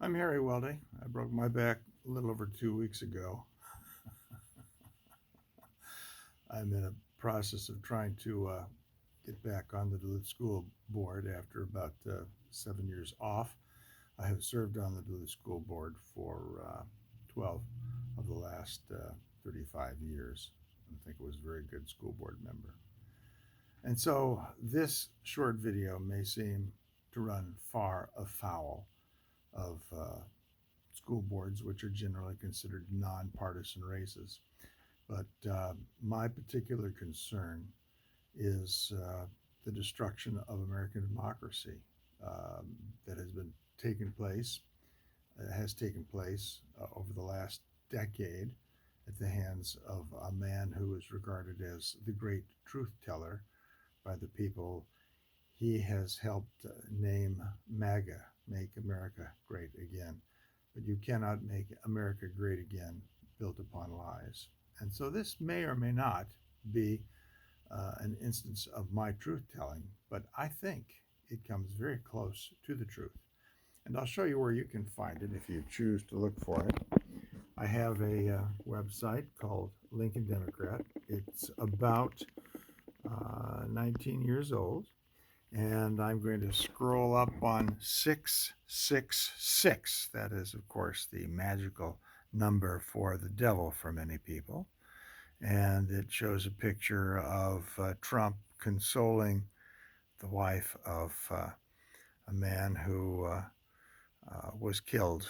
I'm Harry Weldy. I broke my back a little over 2 weeks ago. I'm in a process of trying to get back on the Duluth School Board after about 7 years off. I have served on the Duluth School Board for 12 of the last 35 years. I think I was a very good school board member. And so this short video may seem to run far afoul of school boards, which are generally considered nonpartisan races. But my particular concern is the destruction of American democracy that has taken place over the last decade at the hands of a man who is regarded as the great truth teller by the people he has helped name MAGA, Make America Great Again. But you cannot make America great again built upon lies. And so this may or may not be an instance of my truth telling, but I think it comes very close to the truth. And I'll show you where you can find it if you choose to look for it. I have a website called Lincoln Democrat. It's about 19 years old. And I'm going to scroll up on 666. That is, of course, the magical number for the devil for many people. And it shows a picture of Trump consoling the wife of a man who was killed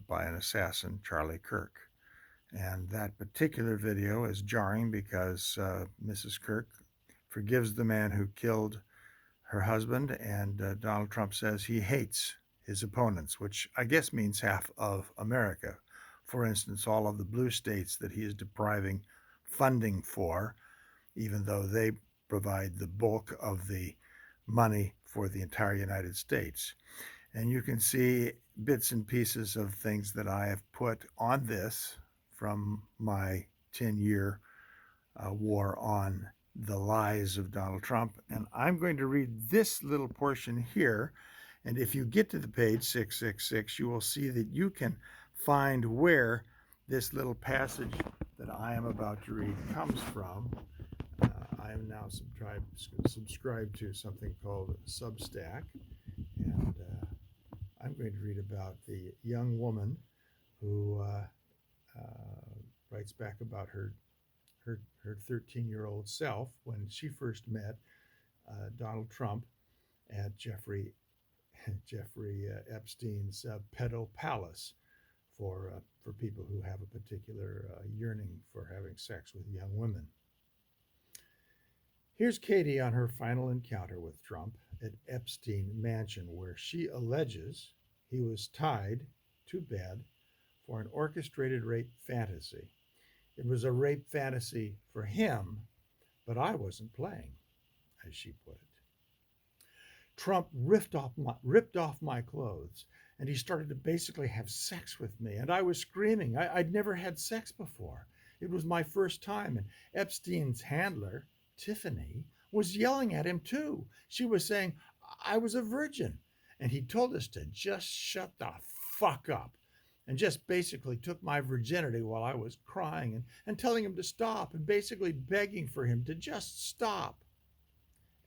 by an assassin, Charlie Kirk. And that particular video is jarring because Mrs. Kirk forgives the man who killed her husband, and Donald Trump says he hates his opponents, which I guess means half of America. For instance, all of the blue states that he is depriving funding for, even though they provide the bulk of the money for the entire United States. And you can see bits and pieces of things that I have put on this from my 10-year war on the lies of Donald Trump. And I'm going to read this little portion here. And if you get to the page 666, you will see that you can find where this little passage that I am about to read comes from. I am now subscribed to something called Substack. And I'm going to read about the young woman who writes back about her 13-year-old self when she first met Donald Trump at Jeffrey Epstein's Pedo palace for people who have a particular yearning for having sex with young women. Here's Katie on her final encounter with Trump at Epstein Mansion, where she alleges he was tied to bed for an orchestrated rape fantasy. It was a rape fantasy for him, but I wasn't playing, as she put it. Trump ripped off my clothes, and he started to basically have sex with me. And I was screaming. I'd never had sex before. It was my first time. And Epstein's handler, Tiffany, was yelling at him too. She was saying, I was a virgin. And he told us to just shut the fuck up, and just basically took my virginity while I was crying and telling him to stop and basically begging for him to just stop.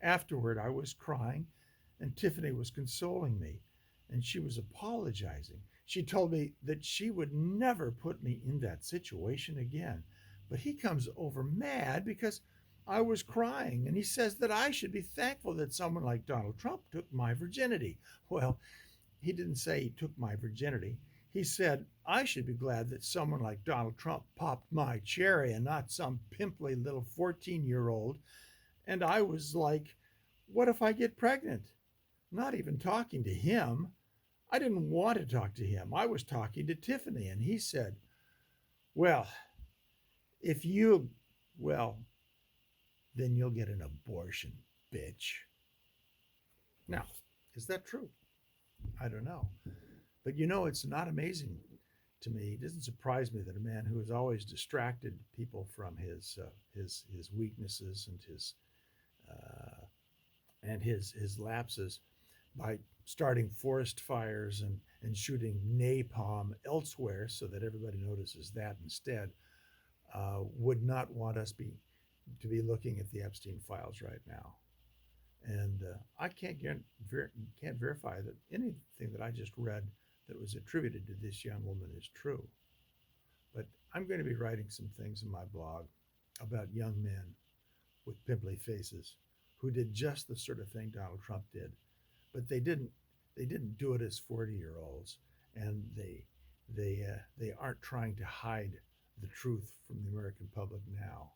Afterward, I was crying, and Tiffany was consoling me, and she was apologizing. She told me that she would never put me in that situation again. But he comes over mad because I was crying, and he says that I should be thankful that someone like Donald Trump took my virginity. Well, he didn't say he took my virginity. He said, I should be glad that someone like Donald Trump popped my cherry and not some pimply little 14-year-old. And I was like, what if I get pregnant? Not even talking to him. I didn't want to talk to him. I was talking to Tiffany, and he said, well, then you'll get an abortion, bitch. Now, is that true? I don't know. But it's not amazing to me. It doesn't surprise me that a man who has always distracted people from his weaknesses and his lapses by starting forest fires and shooting napalm elsewhere so that everybody notices that instead, would not want us to be looking at the Epstein files right now. And I can't verify that anything that I just read that was attributed to this young woman is true. But I'm going to be writing some things in my blog about young men with pimply faces who did just the sort of thing Donald Trump did, but they didn't do it as 40-year-olds, and they aren't trying to hide the truth from the American public now.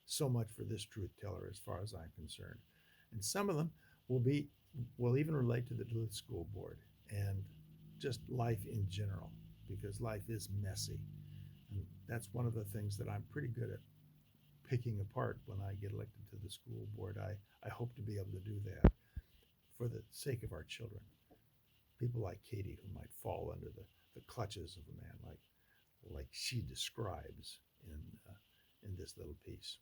So much for this truth teller, as far as I'm concerned. And some of them will even relate to the Duluth School Board and just life in general, because life is messy, and that's one of the things that I'm pretty good at picking apart when I get elected to the school board. I hope to be able to do that for the sake of our children. People like Katie who might fall under the clutches of a man like she describes in this little piece.